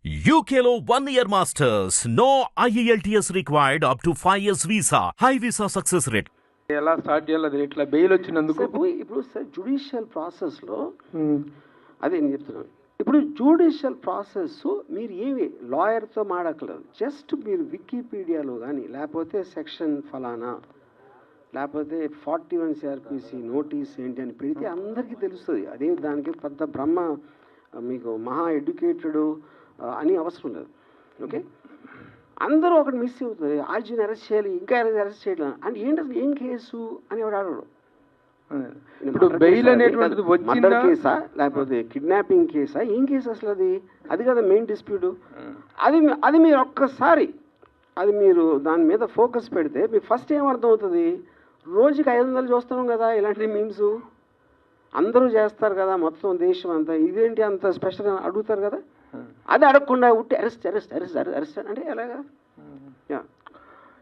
UKLO 1 year masters. No IELTS required up to 5 years visa. High visa success rate. ఎలా start చేయాలి? అది ఇట్లా bail వచ్చినందుకు ఇప్పుడు సార్ జ్యుడిషియల్ ప్రాసెస్లో అదే నేను చెప్తున్నాను. ఇప్పుడు జ్యుడిషియల్ ప్రాసెస్ మీరు ఏమి లాయర్తో మాడక్కలేదు. జస్ట్ మీరు వికీపీడియాలో కానీ లేకపోతే సెక్షన్ ఫలానా లేకపోతే 41 CRPC నోటీస్ ఏంటి అని పెడితే అందరికీ తెలుస్తుంది. అదే దానికి పెద్ద బ్రహ్మ మీకు మహా ఎడ్యుకేటెడ్ అని అవసరం లేదు. ఓకే, అందరూ ఒకటి మిస్ అవుతుంది. ఆర్జీని అరెస్ట్ చేయాలి, ఇంకా అరెస్ట్ చేయలేదు అంటే ఏంటి అసలు ఏం కేసు అని వాడు అడగడు. ఇప్పుడు బెయిల్ అనేటువంటిది మర్డర్ కేసా లేకపోతే కిడ్నాపింగ్ కేసా, ఏం కేసు అసలు అది కదా మెయిన్ డిస్ప్యూట్. అది మీరు ఒక్కసారి అది మీరు దాని మీద ఫోకస్ పెడితే మీకు ఫస్ట్ ఏం అర్థం అవుతుంది, రోజుకి 500 చూస్తున్నాం కదా ఇలాంటి మీమ్స్, అందరూ చేస్తారు కదా మొత్తం దేశం అంతా, ఇదేంటి అంత స్పెషల్ అని అడుగుతారు కదా. అది అడగకుండా ఉట్టి అరెస్ట్ అరెస్ట్ అరెస్ట్ అరెస్ట్ అంటే ఎలాగా?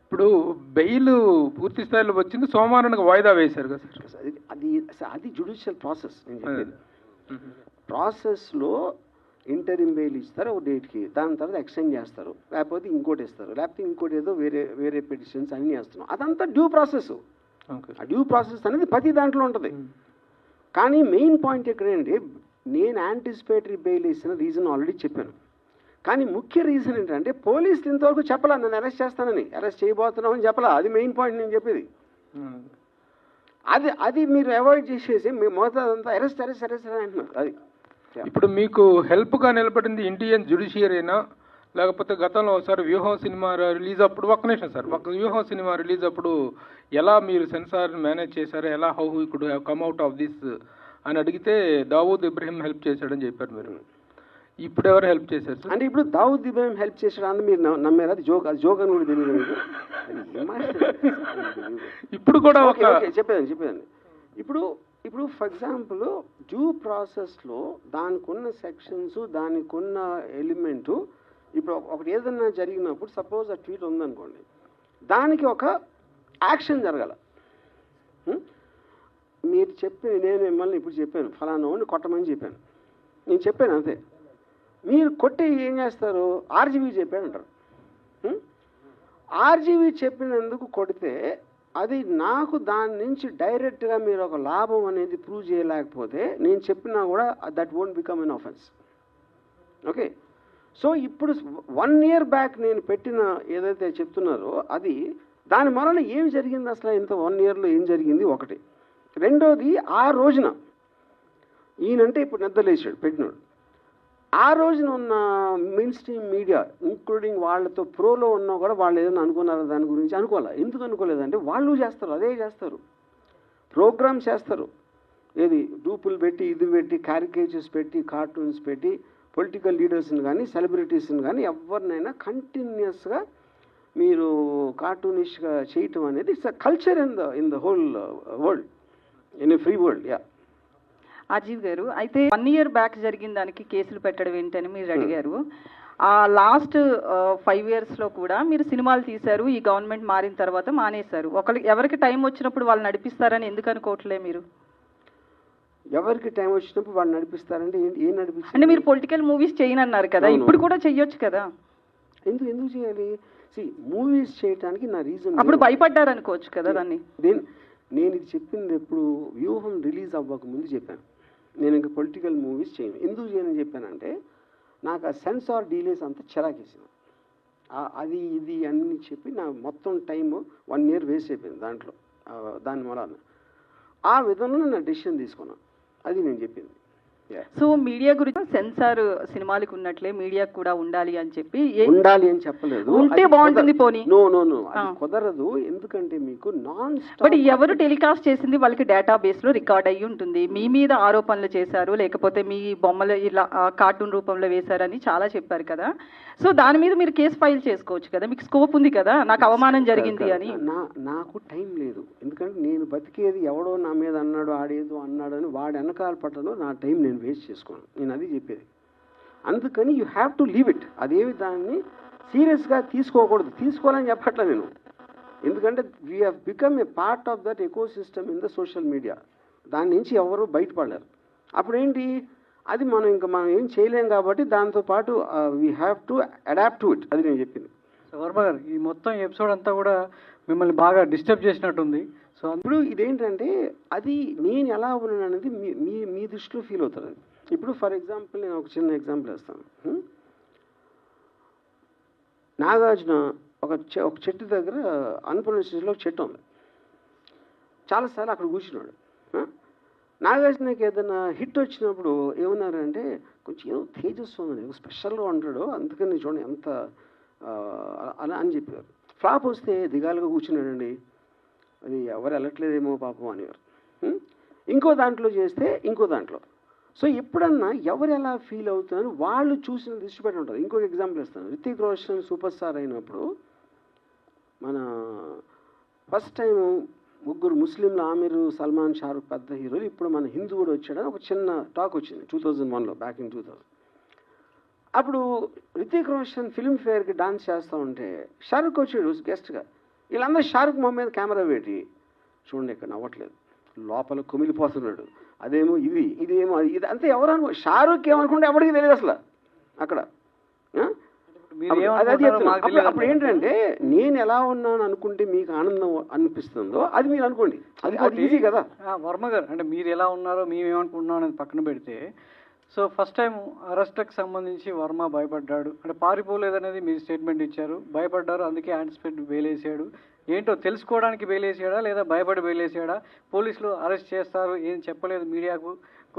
ఇప్పుడు బెయిల్ పూర్తి స్థాయిలో వచ్చింది, సోమవారానికి వాయిదా వేశారు కదా సార్. అది జ్యుడిషియల్ ప్రాసెస్. నేను చెప్పేది ప్రాసెస్లో ఇంటరిమ్ బెయిల్ ఇస్తారు ఒక డేట్కి, దాని తర్వాత ఎక్స్టెండ్ చేస్తారు, లేకపోతే ఇంకోటి ఇస్తారు, లేకపోతే ఇంకోటి ఏదో వేరే వేరే పిటిషన్స్ అన్నీ చేస్తున్నాం. అదంతా డ్యూ ప్రాసెస్. ఆ డ్యూ ప్రాసెస్ అనేది ప్రతి దాంట్లో ఉంటుంది. కానీ మెయిన్ పాయింట్ ఎక్కడంటే నేను యాంటిసిపేటరీ బెయిల్ ఇచ్చిన రీజన్ ఆల్రెడీ చెప్పాను. కానీ ముఖ్య రీజన్ ఏంటంటే పోలీసులు ఇంతవరకు చెప్పలా నన్ను అరెస్ట్ చేస్తానని, అరెస్ట్ చేయబోతున్నామని చెప్పలా. అది మెయిన్ పాయింట్ నేను చెప్పేది. అది మీరు అవాయిడ్ చేసేసి మీ మొదటంతా అరెస్ట్ అరెస్ట్ అరెస్ట్ అని అంటున్నారు. అది ఇప్పుడు మీకు హెల్ప్గా నిలబడింది ఇండియన్ జ్యుడిషియరీనా, లేకపోతే గతంలో ఒకసారి వ్యూహం సినిమా రిలీజ్ అప్పుడు ఒక్క నిమిషం సార్, ఒక వ్యూహం సినిమా రిలీజ్ అప్పుడు ఎలా మీరు సెన్సార్ మేనేజ్ చేశారు, ఎలా how who could have come out of this అని అడిగితే దావూద్ ఇబ్రహీం హెల్ప్ చేశాడని చెప్పారు మీరు. ఇప్పుడు ఎవరు హెల్ప్ చేశారు సార్? అంటే ఇప్పుడు దావూద్ ఇబ్రహీం హెల్ప్ చేశాడు అని మీరు నమ్మారు? అది జోక్ అని కూడా తెలియదు. ఇప్పుడు కూడా చెప్పేదండి. ఇప్పుడు ఫర్ ఎగ్జాంపుల్ డ్యూ ప్రాసెస్లో దానికి ఉన్న సెక్షన్స్, దానికి ఉన్న ఎలిమెంటు, ఇప్పుడు ఒకటి ఏదైనా జరిగినప్పుడు సపోజ్ ఆ ట్వీట్ ఉందనుకోండి, దానికి ఒక యాక్షన్ జరగాల. మీరు నేను మిమ్మల్ని ఇప్పుడు చెప్పాను ఫలానా వాడిని కొట్టమని చెప్పాను, నేను చెప్పాను అంతే. మీరు కొట్టి ఏం చేస్తారు, ఆర్జీవీ చెప్పాడు అంటారు. ఆర్జీవీ చెప్పినందుకు కొడితే అది నాకు దాని నుంచి డైరెక్ట్గా మీరు ఒక లాభం అనేది ప్రూవ్ చేయలేకపోతే నేను చెప్పినా కూడా that won't become an offence. Okay, so ఇప్పుడు 1 year బ్యాక్ నేను పెట్టిన ఏదైతే చెప్తున్నారో అది దాని వలన ఏం జరిగింది అసలు, ఇంత 1 yearలో ఏం జరిగింది ఒకటి. రెండోది ఆ రోజున ఈయనంటే ఇప్పుడు నిద్రలేసాడు పెట్టినాడు, ఆ రోజున ఉన్న మెయిన్ స్ట్రీమ్ మీడియా ఇంక్లూడింగ్ వాళ్ళతో ప్రోలో ఉన్నా కూడా వాళ్ళు ఏదైనా అనుకున్నారో దాని గురించి అనుకోవాలి. ఎందుకు అనుకోలేదంటే వాళ్ళు చేస్తారు, అదే చేస్తారు, ప్రోగ్రామ్స్ చేస్తారు. ఏది డూపులు పెట్టి ఇది పెట్టి క్యారికేచర్స్ పెట్టి కార్టూన్స్ పెట్టి పొలిటికల్ లీడర్స్ని కానీ సెలబ్రిటీస్ని కానీ ఎవరినైనా కంటిన్యూస్గా మీరు కార్టూనిష్గా చేయటం అనేది it's a culture in the whole world, in a free world. Ajeev గారు, అయితే 1 year బ్యాక్ జరిగిన దానికి కేసులు పెట్టడం ఏంటని మీరు అడిగారు. ఆ లాస్ట్ 5 yearsలో కూడా మీరు సినిమాలు తీశారు, ఈ గవర్నమెంట్ మారిన తర్వాత మానేశారు. ఎవరికి టైం వచ్చినప్పుడు వాళ్ళు నడిపిస్తారని ఎందుకు అనుకోవట్లే మీరు? ఎవరికి టైం వచ్చినప్పుడు వాళ్ళు నడిపిస్తారంటే ఏం నడిపిస్తారు అంటే మీరు పొలిటికల్ మూవీస్ చేయనన్నారు కదా, ఇప్పుడు కూడా చెయ్యొచ్చు కదా. ఎందుకు చేయాలి? మూవీస్ చేయడానికి నా రీజన్. అప్పుడు భయపడ్డారు అనుకోవచ్చు కదా దాన్ని. నేను ఇది చెప్పింది ఎప్పుడు వ్యూహం రిలీజ్ అవ్వకముందు చెప్పాను, నేను ఇంకా పొలిటికల్ మూవీస్ చేయను. ఎందుకు చేయనని చెప్పానంటే నాకు ఆ సెన్సార్ డీలేస్ అంతా చిరాకేసింది. అది ఇది అన్నీ చెప్పి నా మొత్తం టైము 1 year వేస్ట్ అయిపోయింది దాంట్లో. దాని వలన ఆ విధంగా నా డెసిషన్ తీసుకున్నాను, అది నేను చెప్పింది. సో మీడియా గురించి సెన్సార్ సినిమాలకు ఉన్నట్లే మీడియాకు కూడా ఉండాలి అని చెప్పి ఉండాలి అని చెప్పలేదు, ఉంటే బాగుంటుంది. పోనీ నో కుదరదు. ఎందుకంటే మీకు నాన్ స్టాప్ బట్ ఎవరు టెలికాస్ట్ చేసింది వాళ్ళకి డేటాబేస్ లో రికార్డ్ అయ్యి ఉంటుంది. మీ మీద ఆరోపణలు చేశారు, లేకపోతే మీ బొమ్మలు ఇలా కార్టూన్ రూపంలో వేశారని చాలా చెప్పారు కదా. సో దాని మీద మీరు కేసు ఫైల్ చేసుకోవచ్చు కదా, మీకు స్కోప్ ఉంది కదా. నాకు అవమానం జరిగింది అని. నాకు టైం లేదు, ఎందుకంటే నేను బతికేది ఎవడో నా మీద అన్నాడు ఆడేదో అన్నాడు అని వాడు వెనకాల పట్టడం నా టైం నేను వేస్ట్ చేసుకోను. నేను అది చెప్పేది. అందుకని you have to leave it. అదేవి దాన్ని సీరియస్గా తీసుకోకూడదు, తీసుకోవాలని చెప్పట్లే నేను. ఎందుకంటే we have become a part of that ecosystem in the social media. దాని నుంచి ఎవరు బయటపడలేరు. అప్పుడేంటి అది మనం ఏం చేయలేం కాబట్టి దాంతోపాటు we have to adapt to it. అది నేను చెప్పింది. సో వర్మ గారు, ఈ మొత్తం ఎపిసోడ్ అంతా కూడా మిమ్మల్ని బాగా డిస్టర్బ్ చేసినట్టుంది. సో ఇప్పుడు ఇదేంటంటే అది నేను ఎలా ఉన్నాను అనేది మీ దృష్టిలో ఫీల్ అవుతుంది. ఇప్పుడు ఫర్ ఎగ్జాంపుల్ నేను ఒక చిన్న ఎగ్జాంపుల్ ఇస్తాను. నాగార్జున ఒక చెట్టు దగ్గర అన్నపూర్ణ స్టేజ్లో ఒక చెట్టు ఉంది. చాలాసార్లు అక్కడ కూర్చున్నాడు. నాగార్జునకి ఏదైనా హిట్ వచ్చినప్పుడు ఏమన్నారంటే కొంచెం ఏదో తేజస్సు ఉంది, స్పెషల్గా ఉంటాడు, అందుకని చూడండి ఎంత అలా అని చెప్పారు. ఫ్లాప్ వస్తే దిగాలుగా కూర్చున్నాడండి, అది ఎవరు వెళ్ళట్లేదేమో పాపం అనేవారు. ఇంకో దాంట్లో చేస్తే ఇంకో దాంట్లో. సో ఎప్పుడన్నా ఎవరు ఎలా ఫీల్ అవుతున్నారని వాళ్ళు చూసిన దృష్టి పెట్టి ఉంటుంది. ఇంకొక ఎగ్జాంపుల్ ఇస్తాను. రితిక్ రోషన్ సూపర్ స్టార్ అయినప్పుడు మన ఫస్ట్ టైం ముగ్గురు ముస్లింలు, ఆమిర్, సల్మాన్, షారుఖ్ పెద్ద హీరోలు, ఇప్పుడు మన హిందూ కూడా వచ్చాడని ఒక చిన్న టాక్ వచ్చింది 2001లో, బ్యాక్ ఇన్ 2000. అప్పుడు రితిక్ రోషన్ ఫిల్మ్ఫేర్కి డాన్స్ చేస్తూ ఉంటే షారుఖ్ వచ్చాడు గెస్ట్గా. వీళ్ళందరూ షారుఖ్ మొహం మీద కెమెరా పెట్టి చూడండి ఇక్కడ నవ్వట్లేదు, లోపల కుమిలిపోతున్నాడు, అదేమో ఇదేమో ఇది అంతే. ఎవరు అనుకో షారుఖ్ ఏమనుకుంటే ఎవరికి తెలియదు అసలు అక్కడ. అది చెప్తున్నా. అప్పుడు ఏంటంటే నేను ఎలా ఉన్నాను అనుకుంటే మీకు ఆనందం అనిపిస్తుందో అది మీరు అనుకోండి. అది ఈజీ కదా వర్మ గారు. అంటే మీరు ఎలా ఉన్నారో మేమేమనుకుంటున్నాం అనేది పక్కన పెడితే, సో ఫస్ట్ టైం అరెస్ట్కి సంబంధించి వర్మ భయపడ్డాడు, అంటే పారిపోలేదనేది మీరు స్టేట్మెంట్ ఇచ్చారు. భయపడ్డారు, అందుకే యాంటిసిపేట్ బెయిలేసాడు. ఏంటో తెలుసుకోవడానికి బెయిలేసాడా లేదా భయపడి బెయిలేసాడా? పోలీసులు అరెస్ట్ చేస్తారు ఏం చెప్పలేదు మీడియాకు,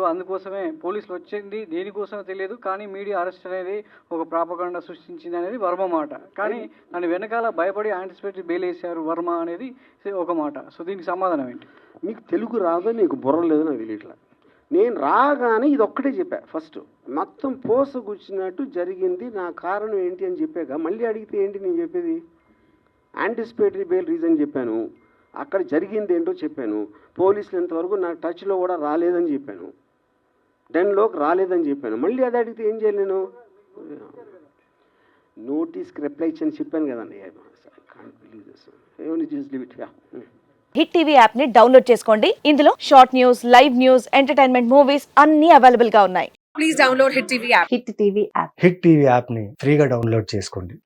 అందుకోసమే పోలీసులు వచ్చింది దేనికోసమో తెలియదు, కానీ మీడియా అరెస్ట్ అనేది ఒక ప్రాపగండా సృష్టించింది అనేది వర్మ మాట. కానీ దాని వెనకాల భయపడి యాంటిసిపేటరీ బెయిల్ వేశారు వర్మ అనేది ఒక మాట. సో దీనికి సమాధానం ఏంటి? మీకు తెలుగు రాదో, నీకు బుర్ర లేదో నాకు తెలియట్లా. నేను రాగానే ఇది ఒక్కటే చెప్పా. ఫస్ట్ మొత్తం పోసగుచ్చినట్టు జరిగింది, నా కారణం ఏంటి అని చెప్పాక మళ్ళీ అడిగితే ఏంటి నేను చెప్పేది? యాంటిసిపేటరీ బెయిల్ రీజన్ చెప్పాను, అక్కడ జరిగింది ఏంటో చెప్పాను, పోలీసులు ఇంతవరకు నా టచ్లో కూడా రాలేదని చెప్పాను, డెన్లోకి రాలేదని చెప్పాను. మళ్ళీ అది అడిగితే ఏం చేయాలి? నేను నోటీస్కి రిప్లై ఇచ్చని చెప్పాను కదండి. హిట్ టీవీ యాప్ ని డౌన్లోడ్ చేసుకోండి. ఇందులో short news, live news, entertainment movies అన్ని అవైలబుల్ గా ఉన్నాయి. Please download hit TV app. Hit TV app ని ఫ్రీగా డౌన్లోడ్ చేసుకోండి.